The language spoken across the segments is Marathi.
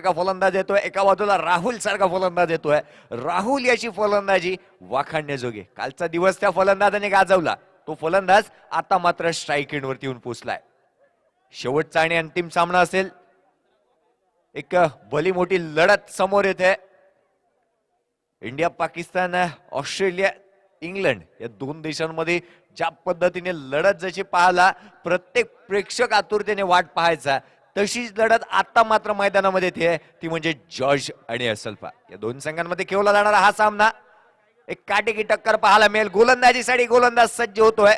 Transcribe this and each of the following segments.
सारखा फलंदाज येतोय, एका बाजूला राहुल सारखा फलंदाज येतोय. राहुल याची फलंदाजी वाखाणण्याजोगी. कालचा दिवस त्या फलंदाजाने गाजवला. तो फलंदाज आता मात्र स्ट्राईक एंडवरती येऊन पोहोचलाय. शेवटचा आणि अंतिम सामना असेल. एक भली मोठी लढत समोर येते. इंडिया, पाकिस्तान, ऑस्ट्रेलिया, इंग्लंड या दोन देशांमध्ये ज्या पद्धतीने लढत जशी पाहायला प्रत्येक प्रेक्षक आतुरतेने वाट पाहायचा, तशीच लढत आता मात्र मैदानामध्ये येते. ती म्हणजे जॉर्ज आणि असल्फा या दोन संघांमध्ये खेळला जाणारा हा सामना. एक काटेकी टक्कर पाहायला मिळेल. गोलंदाजीसाठी गोलंदाज सज्ज होतोय.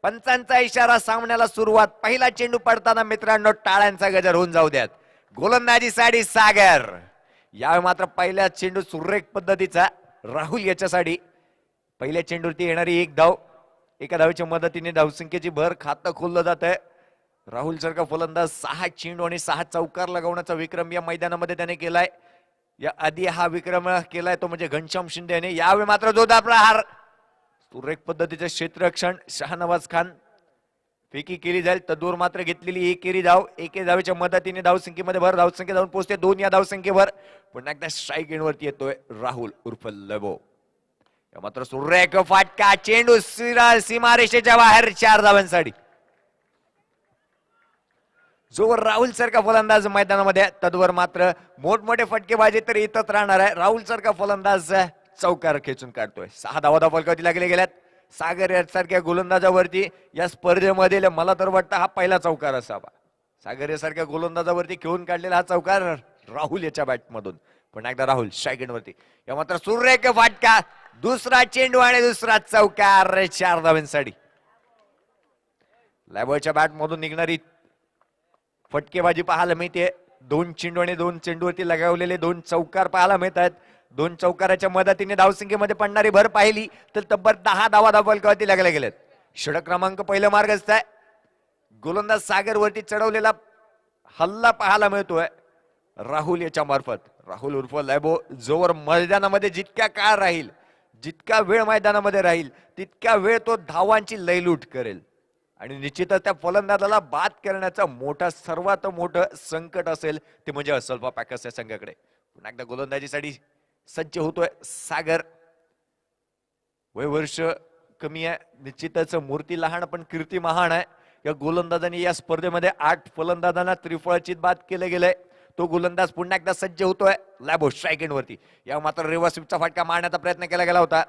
पंचांचा इशारा, सामन्याला सुरुवात. पहिला चेंडू पडताना मित्रांनो टाळ्यांचा गजर होऊन जाऊ द्यात. गोलंदाजीसाठी सागर. यावेळी मात्र पहिल्या चेंडू सुरेख पद्धतीचा राहुल याच्यासाठी. पहिल्या चेंडूवरती येणारी एक धाव. एका धावेच्या मदतीने धावसंख्येची भर खातं खोललं जात आहे. राहुल सारखा फलंदाज 6 चेंडू आणि 6 चौकार लगावण्याचा विक्रम या मैदानामध्ये त्याने केलाय. या आधी हा विक्रम केलाय तो म्हणजे घनश्याम शिंदे याने. यावेळी मात्र जोरदार प्रहार. सुरेख पद्धतीचे क्षेत्ररक्षण. शाहनवाज खान. फेकी केली जाईल. तदूर मात्र घेतलेली एकेरी धाव. एके धावेच्या मदतीने धावसंख्येमध्ये भर. धावसंख्या जाऊन पोहोचते 2 या धावसंख्येवर. पुन्हा एकदा स्ट्राईक एंडवरती येतोय राहुल उर्फ लेबो. मात्र सुरेख फाटका. चेंडू सीमारेषेच्या बाहेर 4 धावांसाठी. जोवर राहुल सारखा फलंदाज मैदानामध्ये तदवर मात्र मोठमोठे फटकेबाजी तर येतच राहणार आहे. राहुल सारखा फलंदाज चौकार खेचून काढतोय. 6 धावा फलकावरती लागले गेल्यात. सागर सारख्या गोलंदाजावरती या स्पर्धेमध्ये मला तर वाटतं हा पहिला चौकार असावा. सागर यासारख्या गोलंदाजावरती खेळून काढलेला हा चौकार राहुल याच्या बॅटमधून. पण एकदा राहुल स्ट्राईक एंडवरती. या मात्र सुरेख फाटका. दुसरा चेंडू आणि दुसरा चौकार 4 धावांसाठी. लॅबोच्या बॅटमधून निघणारी फटकेबाजी पाहायला मिळते. 2 चेंडू आणि 2 चेंडूवरती लगावलेले 2 चौकार पाहायला मिळत आहेत. 2 चौकाराच्या मदतीने धावसंख्येमध्ये पडणारी भर पाहिली तर तब्बल 10 धावा फलकावरती लागल्या गेल्यात. षटक क्रमांक पहिलं मार्गस्थ आहे. गोलंदाज सागर वरती चढवलेला हल्ला पाहायला मिळतोय राहुल याच्या मार्फत. राहुल उर्फ लॅबो जोवर मैदानामध्ये जितक्या काळ राहील, जितका वेळ मैदानामध्ये राहील, तितक्या वेळ तो धावांची लयलूट करेल. आणि निश्चितच त्या फलंदाजाला बाद करण्याचा सर्वात मोठं संकट असेल ते म्हणजे असल्फा पॅकर्स या संघाकडे. पुन्हा एकदा गोलंदाजीसाठी सज्ज होतोय सागर. वय वर्ष कमी आहे. निश्चितच मूर्ती लहान पण कीर्ती महान आहे. या गोलंदाजाने या स्पर्धेमध्ये 8 फलंदाजांना त्रिफळाचीत बाद केले गेले. तो गोलंदाज पुन्हा एकदा सज्ज होतोय लॅबो स्ट्राईक एंडवरती. या मात्र रिव्हर्स स्वीपचा फटका मारण्याचा प्रयत्न केला गेला होता.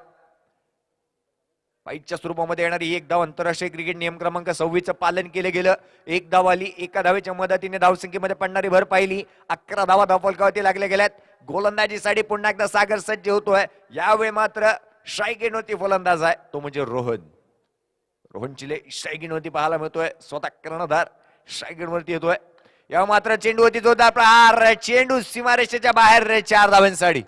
फाईटच्या स्वरूपामध्ये येणारी एक धाव. आंतरराष्ट्रीय क्रिकेट नियम क्रमांक 26 पालन केले गेलं. एक धाव आली. एका धावेच्या मदतीने धावसंख्येमध्ये पडणारी भर पाहिली. 11 धावा धावफलकावरती लागल्या गेल्यात. गोलंदाजीसाठी पुन्हा एकदा सागर सज्ज होतोय. यावेळी मात्र स्ट्राईक एंडवरती फलंदाज आहे तो म्हणजे रोहन. रोहन चिले स्ट्राईक एंडवरती पाहायला मिळतोय. स्वतः कर्णधार स्ट्राईक एंडवरती येतोय. या मात्र चेंडूवरती जोरदार प्रहार. चेंडू सीमारेषेच्या बाहेर 4 धावांसाठी.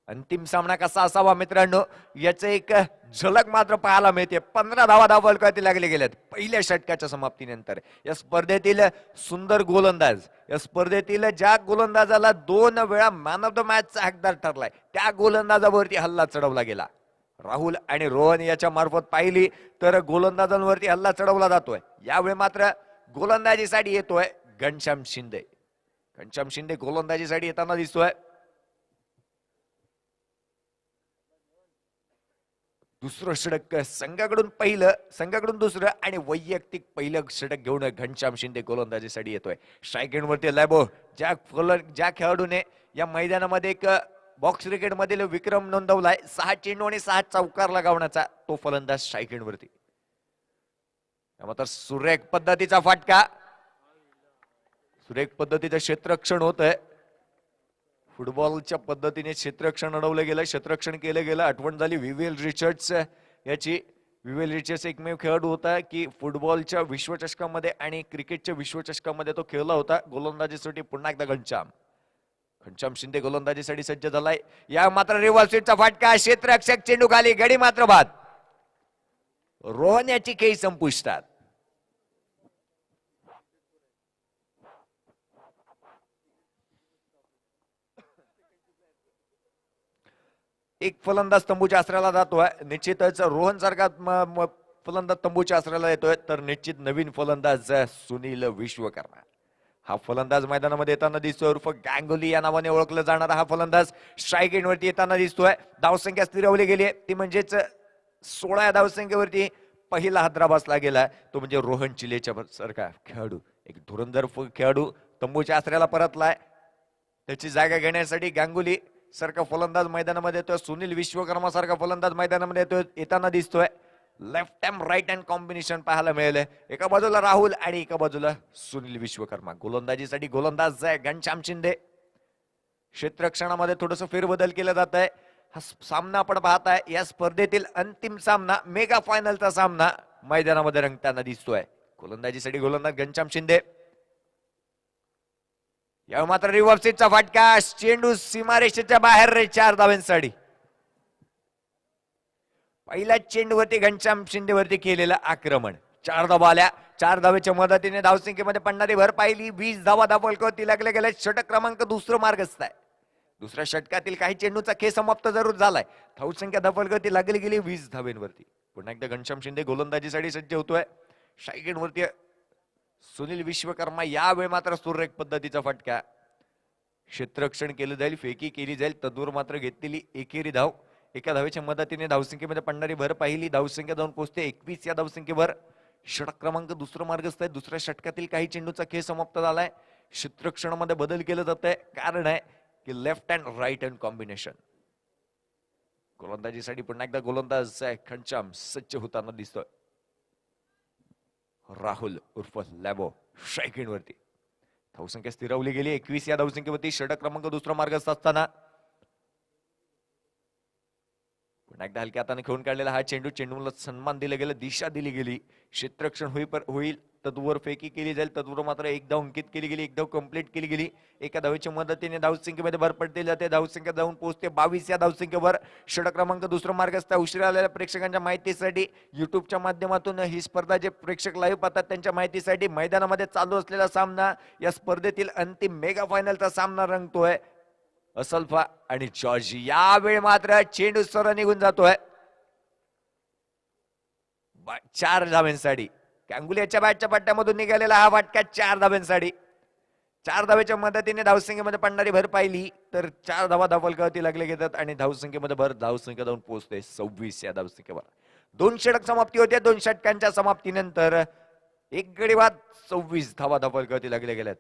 अंतिम सामना कसा असावा मित्रांनो याचं एक झलक मात्र पाहायला मिळते. 15 धावा धावफलकावरती लागले गेल्यात पहिल्या षटकाच्या समाप्तीनंतर. या स्पर्धेतील सुंदर गोलंदाज, या स्पर्धेतील ज्या गोलंदाजाला 2 वेळा मॅन ऑफ द मॅचचा हकदार ठरलाय त्या गोलंदाजावरती हल्ला चढवला गेला. राहुल आणि रोहन याच्या मार्फत पाहिली तर गोलंदाजांवरती हल्ला चढवला जातोय. यावेळी मात्र गोलंदाजीसाठी येतोय घनश्याम शिंदे. घनश्याम शिंदे गोलंदाजीसाठी येताना दिसतोय. दुसरं षटक संघाकडून पहिलं, संघाकडून दुसरं आणि वैयक्तिक पहिलं षटक घेऊन घनश्याम शिंदे गोलंदाजीसाठी येतोय. स्ट्राईक एंडवरती लॅबो. ज्या खेळाडूने या मैदानामध्ये एक बॉक्स क्रिकेट मधील विक्रम नोंदवलाय 6 चेंडू आणि 6 चौकार लगावण्याचा, तो फलंदाज स्ट्राईक एंडवरती. मात्र सुरेख पद्धतीचा फटका. सुरेख पद्धतीचं क्षेत्ररक्षण होत आहे. फुटबॉलच्या पद्धतीने क्षेत्ररक्षण अडवलं गेलं, क्षेत्ररक्षण केलं गेलं. आठवण झाली विवेल रिचर्ड्स याची. विवेल रिचर्ड्स एकमेव खेळाडू होता की फुटबॉलच्या विश्वचषकामध्ये आणि क्रिकेटच्या विश्वचषकामध्ये तो खेळला होता. गोलंदाजीसाठी पुन्हा एकदा घनश्याम शिंदे गोलंदाजीसाठी सज्ज झालाय. या मात्र रिव्हर्स स्वीपचा फटका. क्षेत्ररक्षक चेंडू खाली. गडी मात्र बाद. रोहन याची खेळी संपुष्टात. एक फलंदाज तंबूच्या आश्रयाला जातोय. निश्चितच रोहन सारखा फलंदाज तंबूच्या आश्रयाला येतोय तर निश्चित नवीन फलंदाज सुनील विश्वकर्मा. हा फलंदाज मैदानामध्ये येताना दिसतोय, उर्फ गांगुली या नावाने ओळखलं जाणारा हा फलंदाज स्ट्राईक एंडवरती येताना दिसतोय. धावसंख्या स्थिरवली गेली आहे, ती म्हणजेच 16 या धावसंख्येवरती पहिला हादरा बसला गेला, तो म्हणजे रोहन चिलेच्या सारखा खेळाडू, एक धुरंधर खेळाडू तंबूच्या आसऱ्याला परतलाय. त्याची जागा घेण्यासाठी गांगुली सारखा फलंदाज मैदानामध्ये येतोय, सुनील विश्वकर्मा सारखा फलंदाज मैदानामध्ये येताना दिसतोय. Left hand right hand combination पाहायला मिळालंय. एका बाजूला राहुल आणि एका बाजूला सुनील विश्वकर्मा. गोलंदाजीसाठी गोलंदाज आहे घनश्याम शिंदे. क्षेत्ररक्षणामध्ये थोडस फेरबदल केला जात आहे. हा सामना आपण पाहताय, या स्पर्धेतील अंतिम सामना, मेगा फायनलचा सामना मैदानामध्ये रंगताना दिसतोय. गोलंदाजीसाठी गोलंदाज घनश्याम शिंदे. या मात्र रिव्हर्स स्विचचा फटका, चेंडू सीमारेषेच्या बाहेर रे, 4 धावांसाठी. पहिल्या चेंडूवरती घनश्याम शिंदेवरती केलेलं आक्रमण, 4 धावा आल्या. 4 धावेच्या मदतीने धावसंख्येमध्ये पडणारी भर पाहिली. 20 धावा धावफलकावरती लागले गेले. षटक क्रमांक दुसरं मार्गस्थ आहे. दुसऱ्या षटकातील काही चेंडूचा खेळ समाप्त जरूर झालाय. धावसंख्या धावफलकावरती लागली गेली 20 धावेंवरती. पुन्हा एकदा घनश्याम शिंदे गोलंदाजीसाठी सज्ज होतोय. स्ट्राईक एंडवरती सुनील विश्वकर्मा. यावेळी मात्र सुरेख पद्धतीचा फटका, क्षेत्ररक्षण केलं जाईल, फेकी केली जाईल, तदूर मात्र घेतलेली एकेरी धाव. एका धावेच्या मदतीने धावसंख्येमध्ये पडणारी भर पाहिली. धावसंख्या जाऊन पोहोचते 21 या धावसंख्येवर. षटक क्रमांक दुसरं मार्गस्थ आहे. दुसऱ्या षटकातील काही चेंडूचा खेळ समाप्त झालाय. क्षेत्ररक्षणामध्ये बदल केलं जात आहे. कारण आहे की left hand right hand combination. गोलंदाजीसाठी पुन्हा एकदा गोलंदाज घनश्याम सज्ज होताना दिसतोय. राहुल उर्फ लॅबो स्ट्राईक एंडवरती. धावसंख्या स्थिरवली गेली 21 या धावसंख्येवरती. षटक क्रमांक दुसरा मार्गस्थ असताना पुन्हा एकदा हलक्या हाताने खेळून काढलेला हा चेंडू. चेंडूला सन्मान दिला गेला, दिशा दिली गेली. क्षेत्ररक्षण होईल, तदवर फेकी केली जाईल. तदवर मात्र एक धाव अंकित केली गेली, एक धाव कंप्लीट केली गेली. एका धावेच्या मदतीने धावसंख्येमध्ये भर पडते जाते. धावसंख्या जाऊन पोहोचते 22 या धावसंख्येवर. षटक क्रमांक दुसरा मार्गस्थ. उशिरा आलेल्या प्रेक्षकांच्या माहितीसाठी युट्यूबच्या माध्यमातून ही स्पर्धा जे प्रेक्षक लाईव्ह पाहतात त्यांच्या माहितीसाठी, मैदानामध्ये चालू असलेला सामना, या स्पर्धेतील अंतिम मेगा फायनलचा सामना रंगतोय असल्फा आणि जॉर्जी. यावेळी मात्र चेंडू सर निघून जातोय 4 धावांसाठी. गांगुलीच्या बॅटच्या पट्ट्यामधून निघालेला हा फटका 4 धावांसाठी. 4 धावेच्या मदतीने धावसंख्येमध्ये पडणारी भर पाहिली तर 4 धावा धावफलकावरती लागले घेतात आणि धावसंख्येमध्ये भर धावसंख्या जाऊन पोहोचते 26 या धावसंख्येवर. 2 षटक समाप्ती होते. 2 षटकांच्या समाप्तीनंतर एक गडी बाद 26 धावा धावफलकावरती लागले गेल्यात.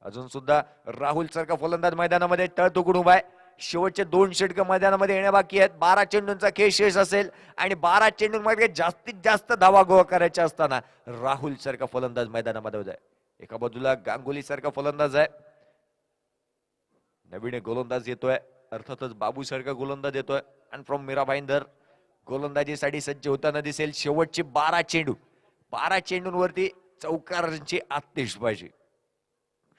अजून सुद्धा राहुल सारखा फलंदाज मैदानामध्ये तळ तुकडून उभा आहे. शेवटचे 2 षटक मैदानामध्ये येण्या बाकी आहेत. 12 चेंडूंचा खेळ शेष असेल आणि 12 चेंडूंमध्ये जास्तीत जास्त धावा गोळा करायच्या असताना राहुल सारखा फलंदाज मैदानामध्ये आहे. एका बाजूला गांगुली सारखा फलंदाज आहे. नवीन गोलंदाज येतोय, अर्थातच बाबू सारखा गोलंदाज येतोय. आणि फ्रॉम मीरा भाईंदर गोलंदाजीसाठी सज्ज होताना दिसेल. शेवटचे 12 चेंडू, 12 चेंडूंवरती चौकारांची आतिषबाजी.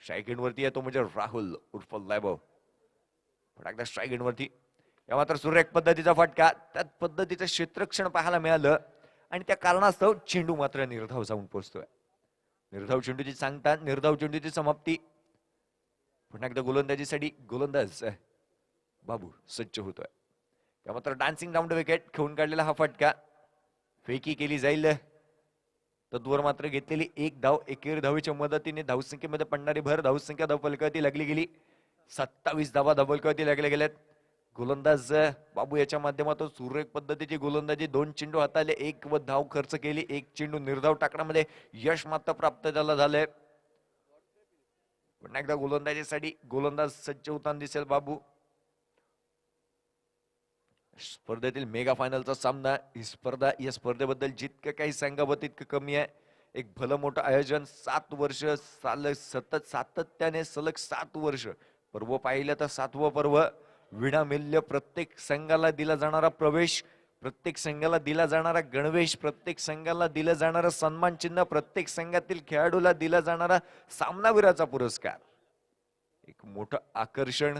स्ट्राईक एंडवरती येतो म्हणजे राहुल उर्फ लॅबो. एकदा स्ट्राईक एंडवरती. या मात्र सुरेख पद्धतीचा फटका, त्यात पद्धतीचं क्षेत्ररक्षण पाहायला मिळालं आणि त्या कारणास्तव चेंडू मात्र निर्धाव जाऊन पोहोचतोय. निर्धाव चेंडूची सांगता, निर्धाव चेंडूची समाप्ती. पुन्हा एकदा गोलंदाजीसाठी गोलंदाज बाबू सज्ज होतोय. त्या मात्र डान्सिंग राऊंड विकेट खेळून काढलेला हा फटका. फेकी केली जाईल. तद्वर मात्र घेतलेली एक धाव. एकेरी धावेच्या मदतीने धावसंख्येमध्ये पडणारी भर धावसंख्या धावफलकावरती लागली गेली. 27 धावा धावफलकावरती लागल्या गेल्यात. गोलंदाज बाबू याच्या माध्यमातून सुरेख पद्धतीची गोलंदाजी. 2 चेंडू हाताळले, 1 व धाव खर्च केली. 1 चेंडू निर्धाव टाकण्यामध्ये यश मात्र प्राप्त झालंय. पुन्हा एकदा गोलंदाजीसाठी गोलंदाज सज्ज होताना दिसेल बाबू. स्पर्धेतील मेगा फायनलचा सामना. ही स्पर्धा, या स्पर्धेबद्दल जितकं काही सांगावं तितकं कमी आहे. एक भलं मोठं आयोजन. 7 वर्ष सातत्याने सलग 7 वर्ष पर्व पाहिलं तर 7वं पर्व. विनामूल्य प्रत्येक संघाला दिला जाणारा प्रवेश, प्रत्येक संघाला दिला जाणारा गणवेश, प्रत्येक संघाला दिलं जाणारं सन्मान चिन्ह, प्रत्येक संघातील खेळाडूला दिला जाणारा सामनावीराचा पुरस्कार. एक मोठं आकर्षण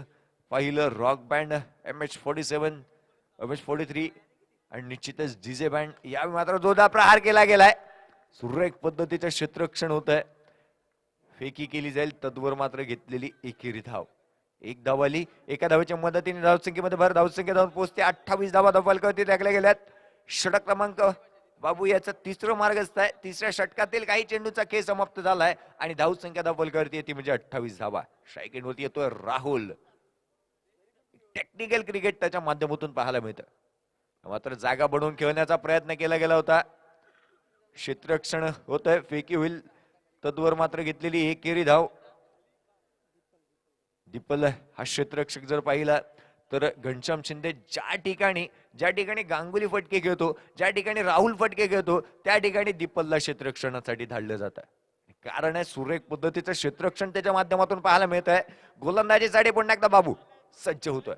पाहिलं. रॉक बँड, MH47, MH43 आणि निश्चितच डीजे बँड. या मात्र जोरदार प्रहार केला गेलाय. सुरेख पद्धतीचं क्षेत्ररक्षण होत आहे. फेकी केली जाईल. तद्वर मात्र घेतलेली एकेरी धाव. 1 धाव आली. एका धावेच्या मदतीने धावसंख्येमध्ये भर धावसंख्या जाऊन पोहोचते 28 धावा धावफलकावरती लागल्या गेल्यात. षटक क्रमांक बाबू याचा तिसरं मार्गस्थ आहे. तिसऱ्या षटकातील काही चेंडूचा खेळ समाप्त झालाय आणि धाव संख्या धाव फलकावरती ती म्हणजे 28 धावा. स्ट्राईक एंडवरती येतोय राहुल. टेक्निकल क्रिकेट त्याच्या माध्यमातून पाहायला मिळतं. मात्र जागा बनवून खेळण्याचा प्रयत्न केला गेला होता. क्षेत्ररक्षण होतंय, फेकी होईल तत्वर मात्र घेतलेली एकेरी धाव. दीपल हा क्षेत्ररक्षक जर पाहिला तर घनश्याम शिंदे ज्या ठिकाणी गांगुली फटके खेळतो, ज्या ठिकाणी राहुल फटके खेळतो, त्या ठिकाणी दीपलला क्षेत्ररक्षणासाठी धाडलं जातं. कारण आहे सुरेख पद्धतीचं क्षेत्ररक्षण त्याच्या माध्यमातून पाहायला मिळत आहे. गोलंदाजीसाठी पुन्हा एकदा बाबू सज्ज होतोय.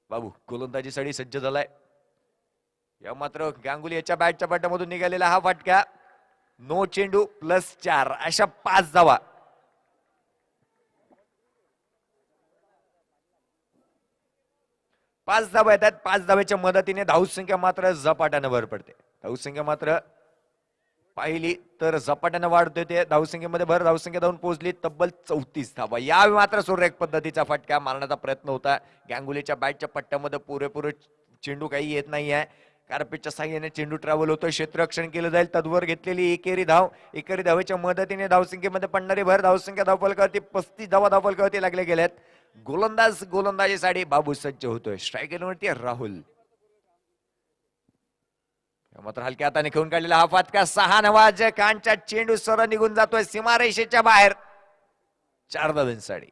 बाबू गोलंदाजीसाठी सज्ज झालाय. या मात्र गांगुली याच्या बॅटच्या पाट्यामधून निघालेला हा फटका. नो चेंडू +4 अशा 5 धावा. पाच धावा येतात. 5 धावेच्या मदतीने धावसंख्या मात्र झपाट्याने भर पडते. धावसंख्या मात्र पाहिली तर झपाट्याने वाढते. ते धावसंख्येमध्ये भर धावसंख्या धावून पोहोचली तब्बल 34 धावा. यावेळी मात्र सुरेख पद्धतीचा फटका मारण्याचा प्रयत्न होता. गांगुलीच्या बॅटच्या पट्ट्यामध्ये पुरेपूर चेंडू काही येत नाहीये. कार्पेटच्या साह्याने चेंडू ट्रॅव्हल होतोय. क्षेत्ररक्षण केलं जाईल. तद्वर घेतलेली एकेरी धाव. एकेरी धावेच्या मदतीने धावसंख्येमध्ये पडणारी भर धावसंख्या धावफलकावरती 35 धावा धावफलकावरती लागले गेल्यात. गोलंदाजीसाठी बाबू सज्ज होतोय. स्ट्रायकरवरती राहुल. मात्र हलक्या हाताने खेळून काढलेला हा फटका 6 नवाज कांच्या चेंडू सरळ निघून जातोय सीमारेषेच्या बाहेर. 4 धावांसाठी.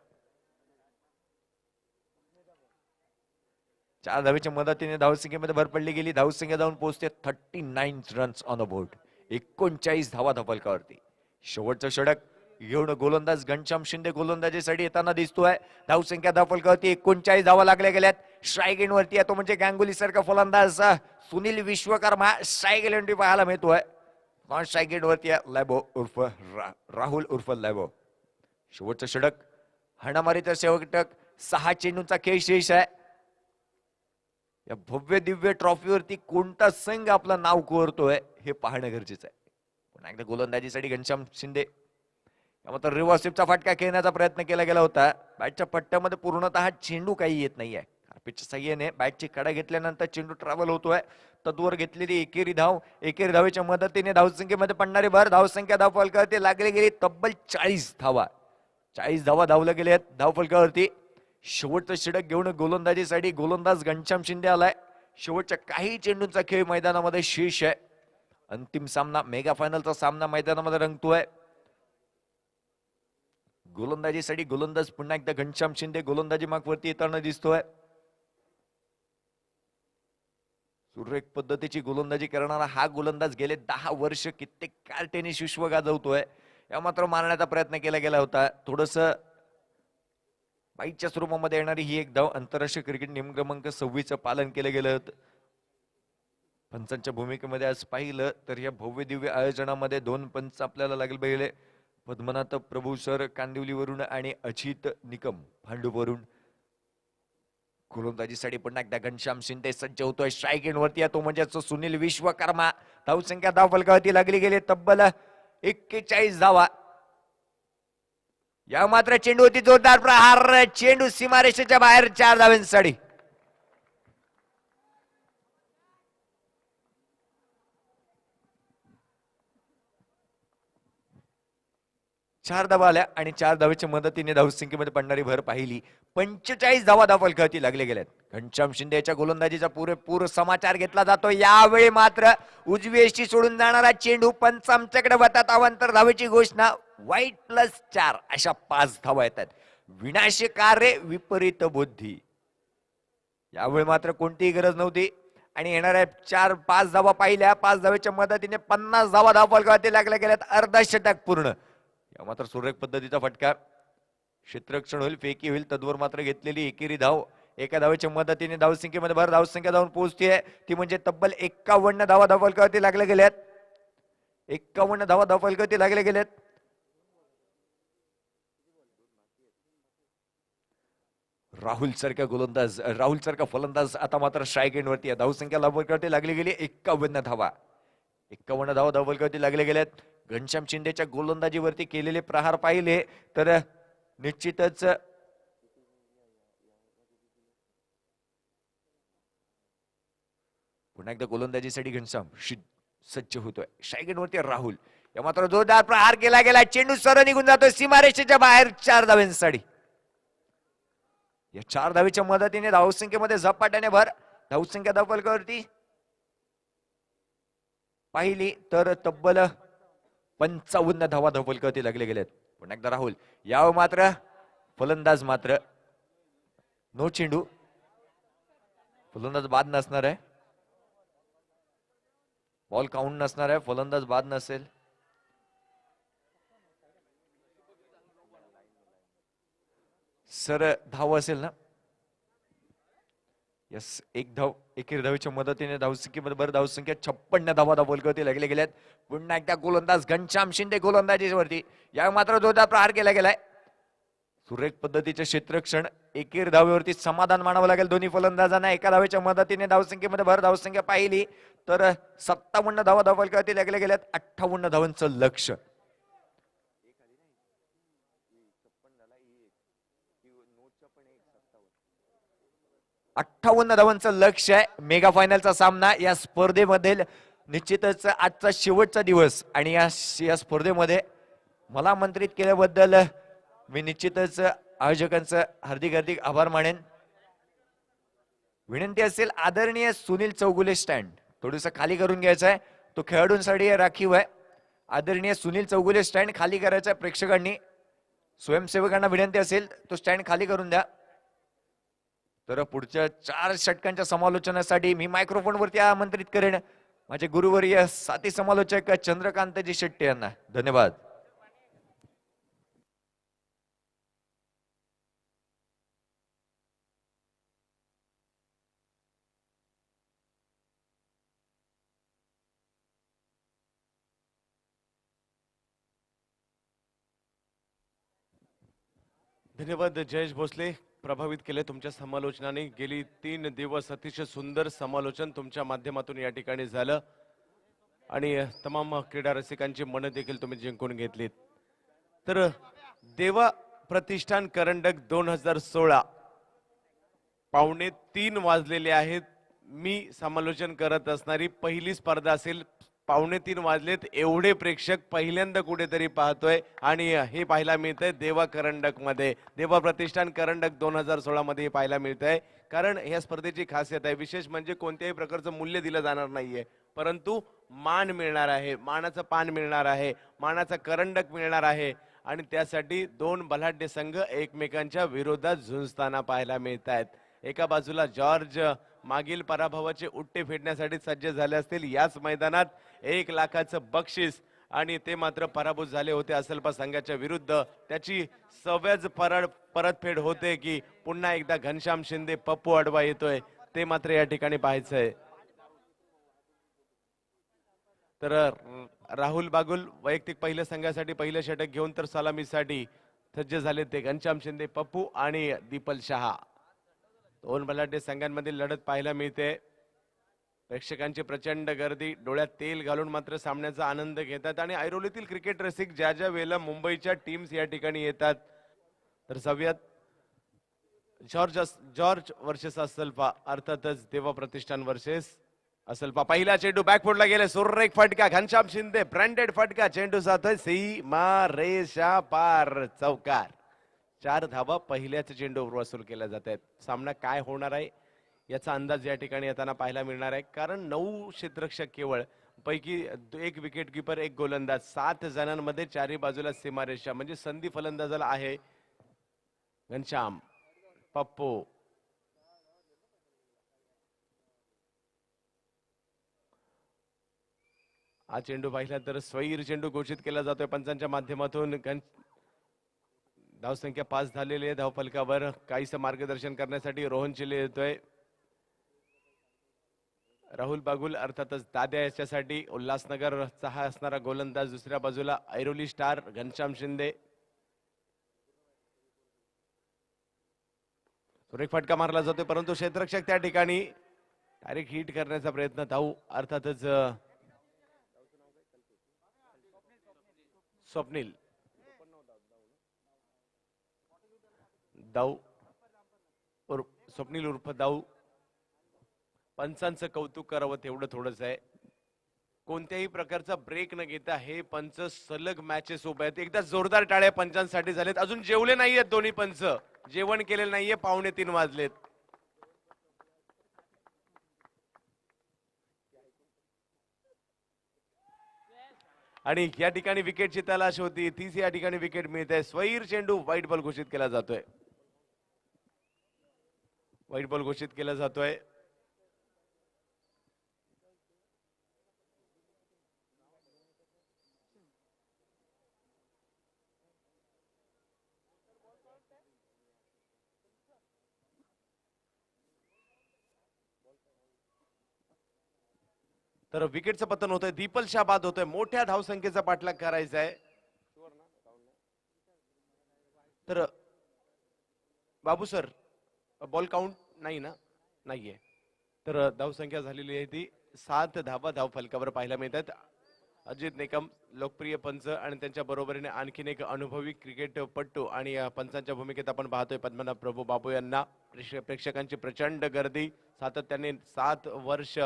4 धावेच्या मदतीने धावसंख्येमध्ये भर पडली गेली. धावसंख्या जाऊन पोहोचते 39 रन्स ऑन अ बोर्ड. 39 धावा धावफलकावरती. शेवटचं षटक घेऊन गोलंदाज घनश्याम शिंदे गोलंदाजीसाठी येताना दिसतोय. धावसंख्या धावफलकावरती 39 धावा लागल्या गेल्यात. स्ट्राईक एंडवरती येतो म्हणजे गांगुली सारखा फलंदाज सुनील विश्वकर्मा स्ट्राईक एंडवरती पाहायला मिळतोय. नॉन स्ट्राईक एंडवरती लॅबो उर्फ राहुल उर्फ लॅबो. शेवटचं षटक हाणामारीचं षटक. 6 चेंडूंचा खेळ शेष आहे. या भव्य दिव्य ट्रॉफीवरती कोणता संघ आपलं नाव कोरतोय हे पाहणं गरजेचं आहे. पुन्हा एकदा गोलंदाजीसाठी घनश्याम शिंदे. मात्र रिव्हर्सिपचा फटका खेळण्याचा प्रयत्न केला गेला होता. बॅटच्या पट्ट्यामध्ये पूर्णतः चेंडू काही येत नाहीये. कार्पेटच्या साह्याने बॅटची कडा घेतल्यानंतर चेंडू ट्रॅव्हल होतोय. तत्वर घेतलेली एकेरी धाव. एकेरी धावेच्या मदतीने धावसंख्येमध्ये पडणारी भर धावसंख्या धावफलकावरती लागली गेली तब्बल 40 धावा. 40 धावा धावल्या गेल्या धावफलकावरती. शेवटचं षटक घेऊन गोलंदाजीसाठी गोलंदाज घनश्याम शिंदे आलाय. शेवटच्या काही चेंडूंचा खेळ मैदानामध्ये शेष आहे. अंतिम सामना मेगा फायनलचा सामना मैदानामध्ये रंगतोय. गोलंदाजीसाठी गोलंदाज पुन्हा एकदा घनश्याम शिंदे गोलंदाजी मागवरती येताना दिसतोय. सुरेख पद्धतीची गोलंदाजी करणारा हा गोलंदाज गेले 10 वर्ष कित्येक काळ टेनिस विश्व गाजवतोय. या मात्र मारण्याचा प्रयत्न केला गेला होता. थोडस बाईटच्या स्वरूपामध्ये येणारी ही एक धाव. आंतरराष्ट्रीय क्रिकेट नियम क्रमांक 26चं पालन केलं गेलं. पंचांच्या भूमिकेमध्ये आज पाहिलं तर या भव्य दिव्य आयोजनामध्ये 2 पंच आपल्याला लागले पाहिले. पद्मनाथ प्रभू सर कांदिवलीवरून आणि अजित निकम भांडूपवरून. गोलंदाजीसाठी पुन्हा एकदा घनश्याम शिंदे सज्ज होतोय. स्ट्राईक एंडवरती येतो म्हणजे सुनील विश्वकर्मा. धावसंख्या धावफलकावरती लागली गेली तब्बल 41 धावा. या मात्र चेंडू होती जोरदार प्रहार. चेंडू सीमारेषेच्या बाहेर. 4 धावांसाठी. 4 धावा आल्या आणि 4 धावेच्या मदतीने धावसंख्येमध्ये पडणारी भर पाहिली. 45 धावा धावफलकावरती लागले गेल्यात. घनश्याम शिंदेच्या गोलंदाजीचा पुरेपूर समाचार घेतला जातो. यावेळी मात्र उजवी एष्टी सोडून जाणारा चेंडू पंचांच्याकडे वतात. अवांतर धावेची घोषणा. वाईट +4 अशा 5 धावा येतात. विनाशकारी विपरीत बुद्धी. यावेळी मात्र कोणतीही गरज नव्हती आणि येणाऱ्या 4-5 धावा पाहिल्या. 5 धावेच्या मदतीने 50 धावा धावफलकावरती लागल्या गेल्यात. अर्धशतक पूर्ण. या मात्र सुरेख पद्धतीचा फटका. क्षेत्ररक्षण होईल, फेकी होईल तद्वर मात्र घेतलेली एकेरी धाव. एका धावेच्या मदतीने धावसंख्येमध्ये भर धावसंख्या धावून पोहोचते. ती म्हणजे तब्बल 51 धावा धावफलकावरती लागल्या गेल्यात. 51 धावा धावफलकावरती लागल्या गेल्यात. राहुल सारखा फलंदाज आता मात्र स्ट्राईक एंडवरती आहे. धावसंख्या धावफलकावरती लागली गेली 51 धावा. 51 धावा धावफलकावरती लागले गेल्यात. घनश्याम शिंदेच्या गोलंदाजीवरती केलेले प्रहार पाहिले तर निश्चितच पुन्हा पुन्हा एकदा गोलंदाजीसाठी घनश्याम सज्ज होतोय. स्ट्राईक राहुल. या मात्र जोरदार प्रहार केला गेला. चेंडू सरळ निघून जातोय सीमारेषेच्या बाहेर 4 धावांसाठी. या 4 धावेच्या मदतीने धावसंख्येमध्ये झपाट्याने भर. धावसंख्या धावफलकावरती पाहिली तर तब्बल 55 धावा धावफलकावरती लागले गेलेत. पुन्हा एकदा राहुल. याव मात्र फलंदाज मात्र नो चेंडू. फलंदाज बाद नसणार आहे. बॉल काउंट नसणार आहे. फलंदाज बाद नसेल. सर धाव असेल ना. यस, एक धाव एकेरी धावेच्या मदतीने धावसंख्येमध्ये बरं धावसंख्या 56 धावा धावफलकावरती लागले गेल्यात. पुन्हा एकदा गोलंदाज घनश्याम शिंदे गोलंदाजीवरती. या मात्र जोरदार प्रहार केला गेलाय. सुरेख पद्धतीचे क्षेत्ररक्षण. एकेरी धावेवरती समाधान मानावं लागेल दोन्ही फलंदाजांना. एका धावेच्या मदतीने धावसंख्येमध्ये भर. धावसंख्या पाहिली तर 57 धावा धावफलकावरती लागले गेल्यात. 58 धावांचं लक्ष. 58 धावांचं लक्ष आहे. मेगा फायनलचा सामना या स्पर्धेमध्ये निश्चितच आजचा शेवटचा दिवस आणि या स्पर्धेमध्ये मला आमंत्रित केल्याबद्दल मी निश्चितच आयोजकांचं हार्दिक हार्दिक आभार मानेन. विनंती असेल आदरणीय सुनील चौगुले स्टँड थोडंसं खाली करून घ्यायचं आहे. तो खेळाडूंसाठी राखीव आहे. आदरणीय सुनील चौगुले स्टँड खाली करायचा आहे. प्रेक्षकांनी स्वयंसेवकांना विनंती असेल तो स्टँड खाली करून द्या. तर पुढच्या 4 षटकांच्या समालोचनासाठी मी मायक्रोफोन वरती आमंत्रित करेन माझे गुरुवर्य साथी समालोचक चंद्रकांतजी शेट्टे यांना. धन्यवाद. धन्यवाद जयेश भोसले. प्रभावित केले तुमच्या समालोचनाने. गेली 3 दिवस अतिशय सुंदर समालोचन तुमच्या माध्यमातून या ठिकाणी झालं आणि तमाम क्रीडा रसिकांची मनं देखील तुम्ही जिंकून घेतलीत. तर देवा प्रतिष्ठान करंडक 2016 3:15 वाजलेले आहेत. मी समालोचन करत असणारी पहिली स्पर्धा असेल. 2:15 वाजलेत. एवढे प्रेक्षक पहिल्यांदा कुठेतरी पाहतोय आणि हे पाहायला मिळतंय देवा करंडक मध्ये. देवा प्रतिष्ठान करंडक 2016 मध्ये हे पाहायला मिळतंय. कारण या स्पर्धेची खासियत आहे. विशेष म्हणजे कोणत्याही प्रकारचं मूल्य दिलं जाणार नाहीये, परंतु मान मिळणार आहे. मानाचं पान मिळणार आहे. मानाचा करंडक मिळणार आहे. आणि त्यासाठी 2 बलाढ्य संघ एकमेकांच्या विरोधात झुंजताना पाहायला मिळत आहेत. एका बाजूला जॉर्ज मागील पराभवाचे उट्टे फेडण्यासाठी सज्ज झाले असतील. याच मैदानात 1 लाखाचं बक्षीस आणि ते मात्र पराभूत झाले होते असलपा संघाच्या विरुद्ध. त्याची सव्याज परतफेड होते की पुन्हा एकदा घनश्याम शिंदे पप्पू अडवा येतोय ते मात्र या ठिकाणी पाहायचंय. तर राहुल बागुल वैयक्तिक पहिल्या संघासाठी पहिलं षटक घेऊन तर सलामीसाठी सज्ज झाले ते घनश्याम शिंदे पप्पू आणि दीपल शहा. 2 बलाढ्य संघांमधील लढत पाहायला मिळते. प्रेक्षकांची प्रचंड गर्दी. डोळ्यात तेल घालून मात्र सामन्याचा आनंद घेतात आणि ऐरोलीतील क्रिकेट रसिक ज्या ज्या वेळेला मुंबईच्या टीम्स या ठिकाणी येतात. तर सव्यात जॉर्ज वर्सेस असलपा, अर्थातच देवा प्रतिष्ठान वर्सेस असलपा. पहिला चेंडू बॅकफुटला गेले. सुरेख फटका. घनश्याम शिंदे ब्रँडेड फटका. चेंडू जातोय सीमा रेषा पार. चौकार. 4 धावा पहिल्याच चेंडूवर वसूल केल्या जात आहेत. सामना काय होणार आहे याचा अंदाज या ठिकाणी येताना पाहायला मिळणार आहे. कारण 9 क्षेत्ररक्षक केवळ, पैकी 1 विकेट किपर 1 गोलंदाज. 7 जणांमध्ये 4ही बाजूला सीमारेषा म्हणजे संधी फलंदाजाला आहे. घनश्याम पप्पू हा चेंडू पाहिला तर स्वैर चेंडू घोषित केला जातोय पंचांच्या माध्यमातून. धावसंख्या 5 झालेली आहे. धावफलकावर काहीसं मार्गदर्शन करण्यासाठी रोहन चिले येतोय. राहुल बागुल अर्थातच दाद्या याच्यासाठी उल्हासनगरचा हा असणारा गोलंदाज. दुसऱ्या बाजूला ऐरोली स्टार घनश्याम शिंदे. सुरेख फटका मारला जातोय परंतु क्षेत्ररक्षक त्या ठिकाणी डायरेक्ट हिट करण्याचा प्रयत्न. धाव अर्थातच स्वप्नील दाऊ स्वप्नील उर्फ दाऊ पंचांचं कौतुक करावं तेवढं थोडंच आहे. कोणत्याही प्रकारचा ब्रेक न घेता हे पंच सलग मॅचेस उभे आहेत. एकदा जोरदार टाळ्या पंचांसाठी झालेत. अजून जेवले नाहीयेत दोन्ही पंच, जेवण केलेलं नाहीये, 2:45 वाजलेत. आणि या ठिकाणी विकेटची तलाश होती, तीच या ठिकाणी विकेट मिळते. स्वैर चेंडू व्हाईट बॉल घोषित केला जातोय. व्हाईट बॉल घोषित केला जातोय. तर विकेटचं पतन होतंय. दीपल शाह बाद होतोय. मोठ्या धावसंख्येचा पाठलाग करायचा आहे. तर बाबू सर, बॉल काउंट नाही ना? नाहीये. तर धावसंख्या झालेली आहे ती 7 धावा धाव फलकावर पाहायला मिळतात. अजित निकम लोकप्रिय पंच आणि त्यांच्या बरोबरीने आणखीन एक अनुभवी क्रिकेटपटू आणि पंचांच्या भूमिकेत आपण पाहतोय पद्मनाभ प्रभू बाबू यांना. प्रेक्षकांची प्रचंड गर्दी, सातत्याने 7 वर्ष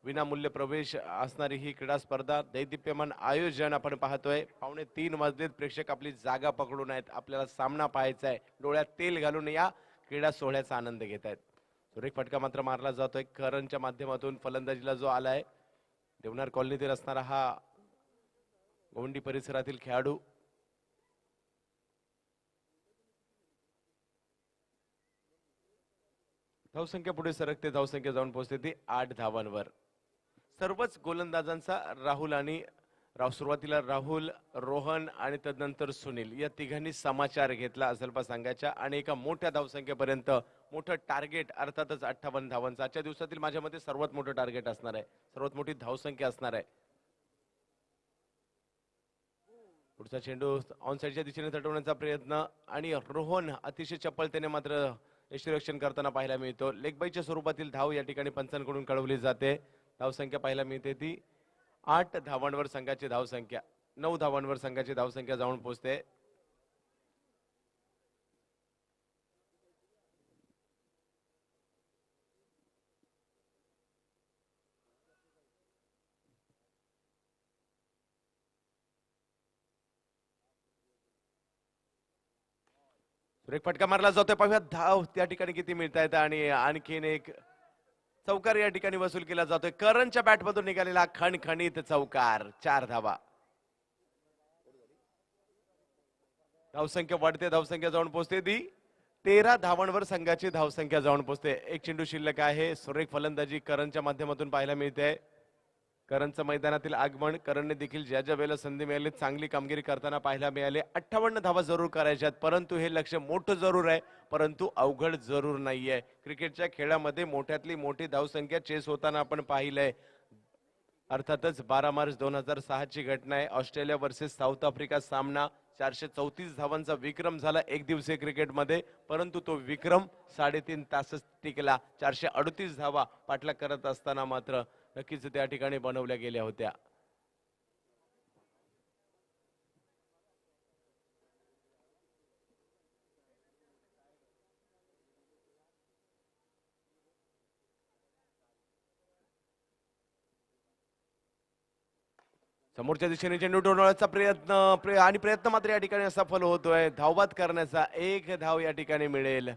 विनामूल्य प्रवेश असणारी ही क्रीडा स्पर्धा, दैदिप्यमान आयोजन आपण पाहतोय. 2:45 वाजलेत. प्रेक्षक आपली जागा पकडून आहेत. आपल्याला सामना पाहायचा आहे. डोळ्यात तेल घालून या क्रीडा सोहळ्याचा आनंद घेत आहेत. सुरेख फटका मात्र मारला जातोय करणच्या माध्यमातून. फलंदाजीला जो आलाय देवनार कॉलनीतील असणारा हा गोवंडी परिसरातील खेळाडू. धावसंख्या पुढे सरकते. धावसंख्या जाऊन पोहोचते ती 8 धावांवर. सर्वच गोलंदाजांचा राहुल आणि सुरुवातीला राहुल, रोहन आणि तदनंतर सुनील या तिघांनी समाचार घेतला असेलपा संघाच्या आणि एका मोठ्या धावसंख्येपर्यंत मोठं टार्गेट अर्थातच 58 धावांचं आजच्या दिवसातील माझ्या मते सर्वात मोठं टार्गेट असणार आहे, सर्वात मोठी धावसंख्या असणार आहे. पुढचा चेंडू ऑन साईडच्या दिशेने तटवण्याचा प्रयत्न आणि रोहन अतिशय चपळतेने मात्र यष्टीरक्षण करताना पाहायला मिळतो. लेगबाईच्या स्वरूपातील धाव या ठिकाणी पंचांकडून कळवली जाते. धावसंख्या पाहायला मिळते ती 8 धावांवर संघाची धावसंख्या, 9 धावांवर संघाची धावसंख्या जाऊन पोहोचते. ब्रेक फटका मारला जातोय. पाहूया धाव त्या ठिकाणी किती मिळत आहेत आणि आणखीन एक चौकार या ठिकाणी वसूल केला जातोय. करणच्या बॅटमधून निघालेला खणखणीत चौकार, 4 धावा. धावसंख्या वाढते. धावसंख्या जाऊन पोहोचते ती 13 धावांवर संघाची धावसंख्या जाऊन पोहोचते. एक चेंडू शिल्लक आहे. सुरेख फलंदाजी करणच्या माध्यमातून पाहायला मिळते. करणचं मैदानातील आगमन, करणने देखील ज्या ज्या वेळेला संधी मिळाली चांगली कामगिरी करताना पाहायला मिळाले. 58 धावा जरूर करायच्यात, परंतु हे लक्ष मोठं जरूर आहे, परंतु अवघड जरूर नाहीये. क्रिकेटच्या खेळामध्ये मोठ्यातली मोठी धावसंख्या चेस होताना आपण पाहिलंय. अर्थातच 12 मार्च 2006 ची घटना आहे. ऑस्ट्रेलिया वर्सेस साऊथ आफ्रिका सामना. 434 धावांचा विक्रम झाला एक दिवसीय क्रिकेटमध्ये, परंतु तो विक्रम 3.5 तासच टिकला. 438 धावा पाठलाग करत असताना मात्र नक्कीच त्या ठिकाणी बनवल्या गेल्या होत्या. समोरच्या दिशेने चेंडू टोलवण्याचा प्रयत्न मात्र या ठिकाणी सफल होतोय. धावबाद करण्याचा 1 धाव या ठिकाणी मिळेल.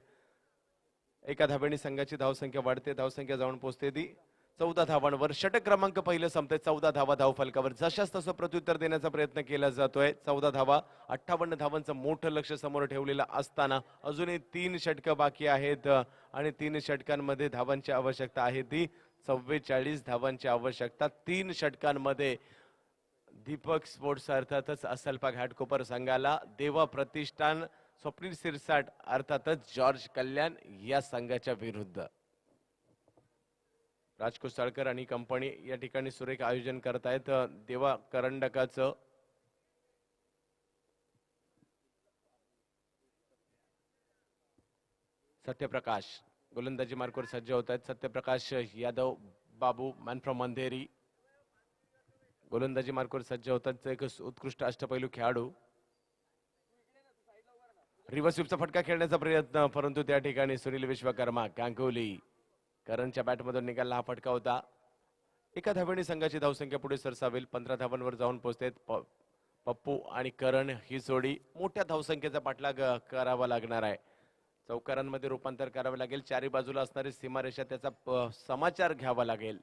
एका धावेने संघाची धावसंख्या वाढते. धावसंख्या जाऊन पोहोचते ती 14 धावांवर. षटक क्रमांक पहिलं संपते. 14 धावा धाव फलकावर. जशाच तसं प्रत्युत्तर देण्याचा प्रयत्न केला जातोय. 14 धावा, 58 धावांचं मोठं लक्ष समोर ठेवलेलं असताना अजूनही 3 षटकं बाकी आहेत आणि 3 षटकांमध्ये धावांची आवश्यकता आहे ती 44 धावांची आवश्यकता. 3 षटकांमध्ये दीपक स्पोर्ट्स अर्थातच असलपा घाटकोपर संघाला, देवा प्रतिष्ठान स्वप्नील सिरसाट अर्थातच जॉर्ज कल्याण या संघाच्या विरुद्ध. राजकुसाळकर आणि कंपनी या ठिकाणी सुरेख आयोजन करतायत देवा करंडकाचं. सत्यप्रकाश गोलंदाजी मार्कवर सज्ज होत आहेत. सत्यप्रकाश यादव बाबू मॅन फ्रॉम अंधेरी गोलंदाजी मार्कवर सज्ज होतात. एक उत्कृष्ट अष्टपैलू खेळाडू. रिव्हर्स स्वीपचा फटका खेळण्याचा प्रयत्न, परंतु त्या ठिकाणी सुनील विश्वकर्मा गांगुली करणच्या बॅटमधून निघाला हा फटका होता. एका धावेने संघाची धावसंख्या पुढे सरसावेल. 15 धावांवर जाऊन पोहोचतेत पप्पू आणि करण. ही जोडी मोठ्या धावसंख्येचा पाठलाग करावा लागणार आहे. चौकारांमध्ये रूपांतर करावे लागेल. चारी बाजूला असणारी सीमारेषा त्याचा समाचार घ्यावा लागेल.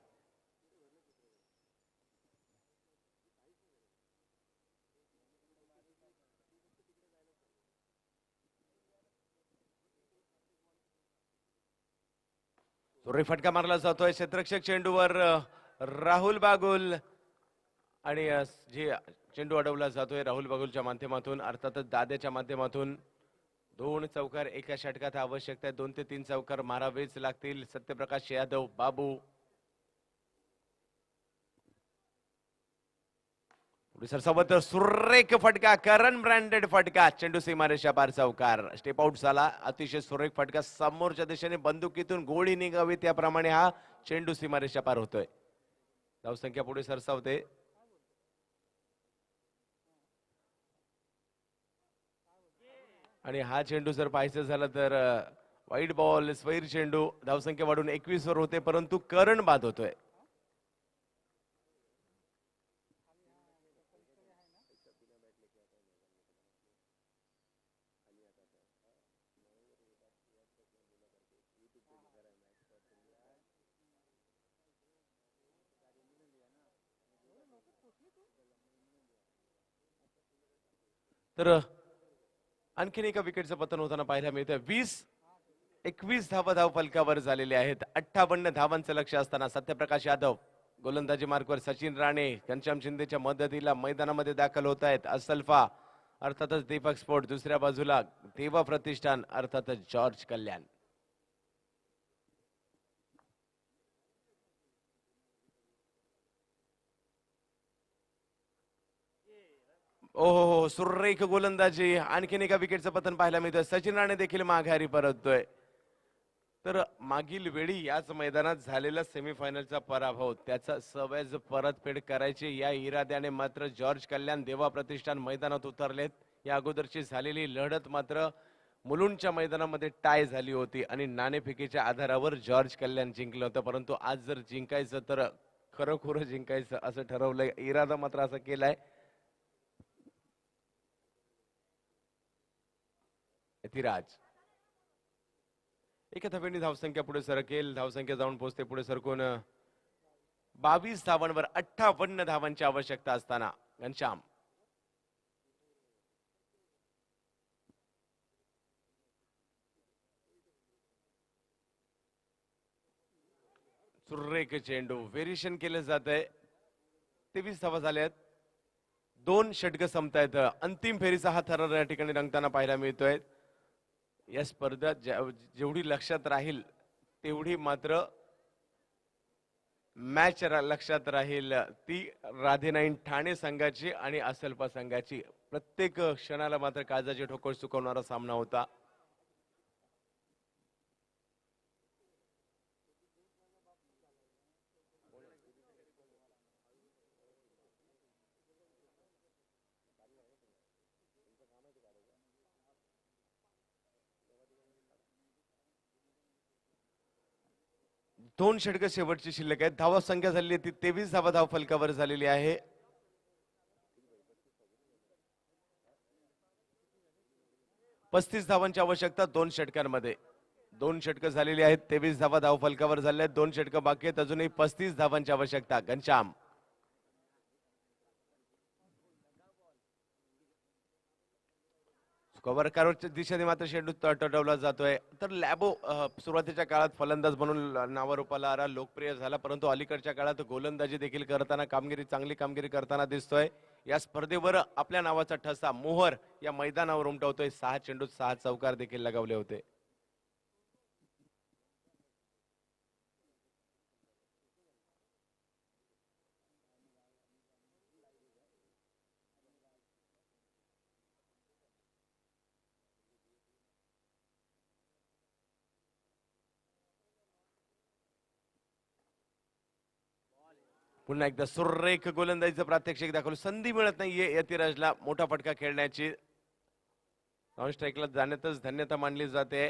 सुरेख फटका मारला जातोय क्षेत्ररक्षक चेंडूवर राहुल बागुल आणि जे चेंडू अडवला जातोय राहुल बागुलच्या माध्यमातून, अर्थातच दाद्याच्या माध्यमातून. 2 चौकार एका षटकात आवश्यकता आहे. 2 ते 3 चौकार मारावेच लागतील. सत्यप्रकाश यादव, बाबू पुढे सरसावत सुरेख फटका, करण ब्रँडेड फटका, चेंडू सीमारेषा पार चौकार. स्टेप आउट झाला. अतिशय सुरेख फटका. समोरच्या दिशेने बंदुकीतून गोळी निघावी त्याप्रमाणे हा चेंडू सीमारेषा पार होतोय. धावसंख्या पुढे सरसावते. आणि हा चेंडू जर पाहायचं झालं तर वाईट बॉल, स्वैर चेंडू. धावसंख्या वाढून 21 वर होते, परंतु करण बाद होतोय. तर आणखीन एका विकेटचं पतन होताना पाहायला मिळतं. 20-21 धाव फलकावर झालेले आहेत. 58 धावांचं लक्ष असताना सत्यप्रकाश यादव गोलंदाजी मार्कवर, सचिन राणे घनश्याम शिंदेच्या मदतीला मैदानामध्ये दाखल होत आहेत. असल्फा अर्थातच दीपक स्पोर्ट, दुसऱ्या बाजूला देवा प्रतिष्ठान अर्थातच जॉर्ज कल्याण. ओहो, सुरेख गोलंदाजी. आणखीन एका विकेटचं पतन पाहायला मिळतं. सचिन राणे देखील माघारी परततोय. तर मागील वेळी याच मैदानात झालेला सेमीफायनलचा पराभव, त्याचा सवयच परतफेड करायची या इराद्याने मात्र जॉर्ज कल्याण देवा प्रतिष्ठान मैदानात उतरलेत. या अगोदरची झालेली लढत मात्र मुलुंडच्या मैदानामध्ये टाय झाली होती आणि नाणेफेकीच्या आधारावर जॉर्ज कल्याण जिंकलं होतं. परंतु आज जर जिंकायचं तर खरोखर जिंकायचं असं ठरवलंय. इरादा मात्र असं केलाय. यतिराज एका धावेने धावसंख्या पुढे सरकेल. धावसंख्या जाऊन पोहोचते पुढे सरकून 22 धावांवर. 58 धावांची आवश्यकता असताना घनश्याम सुरेख चेंडू. व्हेरिएशन केलं जात आहे. 23 धावा झाल्यात. 2 षटकं संपतायत. अंतिम फेरीचा हा थरार या ठिकाणी रंगताना पाहायला मिळतोय. या स्पर्धेत जेवढी लक्षात राहील तेवढी मात्र मॅच लक्षात राहील ती राधेनाईन ठाणे संघाची आणि असल्फा संघाची. प्रत्येक क्षणाला मात्र काळजाची ठोकर चुकवणारा सामना होता. दोन षटकं शेवटची शिल्लक आहेत. धावा संख्या झालेली ती 23 धावा धाव फलकावर झालेली आहे. 35 धावांची आवश्यकता 2 षटकांमध्ये. 2 षटकं झालेली आहेत. 23 धावा धाव फलकावर झाल्या आहेत. 2 षटकं बाकी आहेत. अजूनही 35 धावांची आवश्यकता. घनश्याम कव्हरकारच्या दिशेने मात्र चेंडू टटवला जातोय. तर लॅबो सुरुवातीच्या काळात फलंदाज म्हणून नावारूपाला आला, लोकप्रिय झाला, परंतु अलीकडच्या काळात गोलंदाजी देखील करताना चांगली कामगिरी करताना दिसतोय. या स्पर्धेवर आपल्या नावाचा ठसा मोहर या मैदानावर उमटवतोय. 6 चेंडूत 6 चौकार देखील लगावले होते. पुन्हा एकदा सुरेख गोलंदाजीचं प्रात्यक्षिक दाखवलं. संधी मिळत नाहीये यतिराजला मोठा फटका खेळण्याची. नॉन स्ट्राईकला जाण्यातच धन्यता मानली जाते.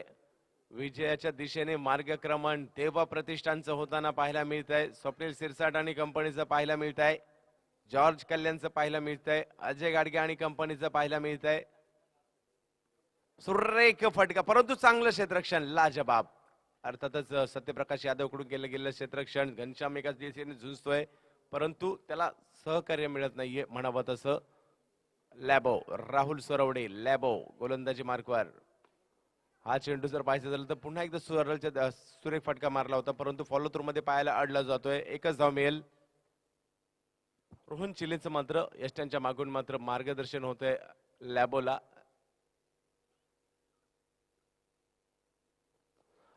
विजयाच्या दिशेने मार्गक्रमण देवा प्रतिष्ठानचं होताना पाहायला मिळत आहे. स्वप्नील सिरसाट आणि कंपनीचं पाहायला मिळत आहे. जॉर्ज कल्याणचं पाहायला मिळत आहे. अजय गाडगे आणि कंपनीचं पाहायला मिळत आहे. सुरेख फटका, परंतु चांगलं क्षेत्ररक्षण लाजबाब. अर्थातच सत्यप्रकाश यादव कडून केलं गेलेलं क्षेत्ररक्षण. घनश्याम एकाच दिशेने झुंजतोय परंतु त्याला सहकार्य मिळत नाहीये म्हणावं तसं. लॅबो राहुल सोरवडे, लॅबो गोलंदाजी मार्कवर. हा चेंडू जर पाहायचं झालं तर पुन्हा एकदा सुरेख फटका मारला होता परंतु फॉलो थ्रू मध्ये पाहायला अडला जातोय. एकच धाव मिळेल. रोहन चिलेचं मात्र यष्ट्यांच्या मागून मात्र मार्गदर्शन होतंय लॅबोला.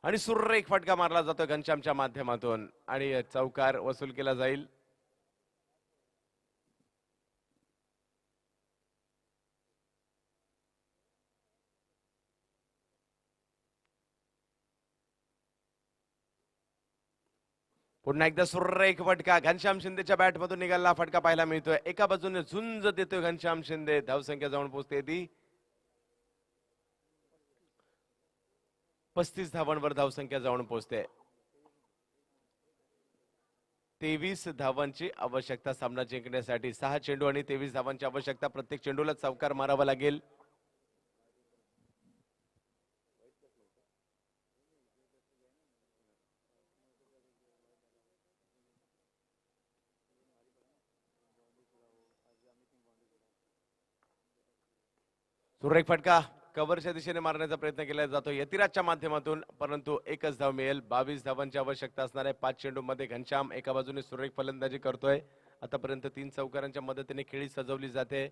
आणि सुरेख फटका मारला जातोय घनश्यामच्या माध्यमातून आणि चौकार वसूल केला जाईल. पुन्हा एकदा सुरेख फटका घनश्याम शिंदेच्या बॅट मधून निघाला फटका पाहायला मिळतोय. एका बाजूने झुंज देतोय घनश्याम शिंदे. धावसंख्या जाऊन पोहोचते ती 35 धावांवर धावसंख्या जाऊन पोहोचते. 23 धावांची आवश्यकता सामना जिंकण्यासाठी. 6 चेंडू आणि 23 धावांची आवश्यकता. प्रत्येक चेंडूला चौकार मारावा लागेल. सुरेख फटका कव्हरच्या दिशेने मारण्याचा प्रयत्न केला जातो यतिराजच्या माध्यमातून परंतु एकच धाव मिळेल. 22 धावांची आवश्यकता असणार आहे 5 चेंडू मध्ये. घनश्याम एका बाजूने सुरेख फलंदाजी करतोय. आतापर्यंत 3 चौकारांच्या मदतीने खेळी सजवली जाते.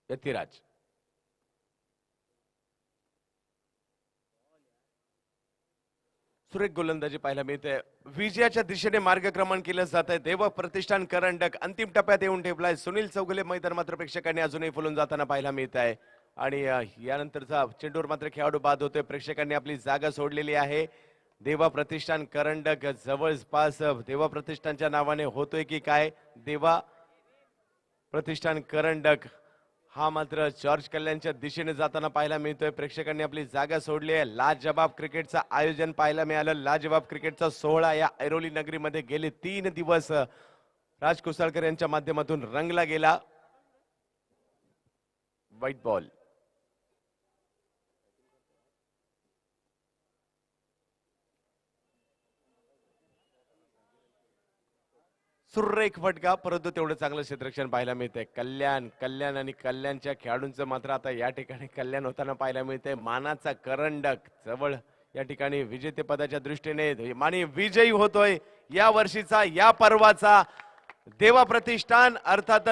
यतिराज सुरेख गोलंदाजी पाहायला मिळते. विजयाच्या दिशेने मार्गक्रमण केलं जात आहे. देवा प्रतिष्ठान करंडक अंतिम टप्प्यात येऊन ठेवलाय. सुनील चौगुले मैदान मात्र प्रेक्षकांनी अजूनही फुलून जाताना पाहायला मिळत आहे आणि यानंतरचा चेंडूवर मात्र खेळाडू बाद होतोय. प्रेक्षकांनी आपली जागा सोडलेली आहे. देवा प्रतिष्ठान करंडक जवळपास देवा प्रतिष्ठानच्या नावाने होतोय की काय. देवा प्रतिष्ठान करंडक हा मात्र जॉर्ज कल्याणच्या दिशेने जाताना पाहायला मिळतोय. प्रेक्षकांनी आपली जागा सोडली आहे. लाजबाब क्रिकेटचं आयोजन पाहायला मिळालं. लाजबाब क्रिकेटचा सोहळा या ऐरोली नगरीमध्ये गेले 3 दिवस राज कुसाळकर यांच्या माध्यमातून रंगला गेला. White ball. सुरेख फटका परंतु तेवढं चांगलं क्षेत्ररक्षण पाहायला मिळतंय. कल्याण आणि कल्याणच्या खेळाडूंचं मात्र आता या ठिकाणी कल्याण होताना पाहायला मिळतंय. मानाचा करंडक जवळ या ठिकाणी विजेतेपदाच्या दृष्टीने मानी विजयी होतोय या वर्षीचा या पर्वाचा देवा प्रतिष्ठान अर्थात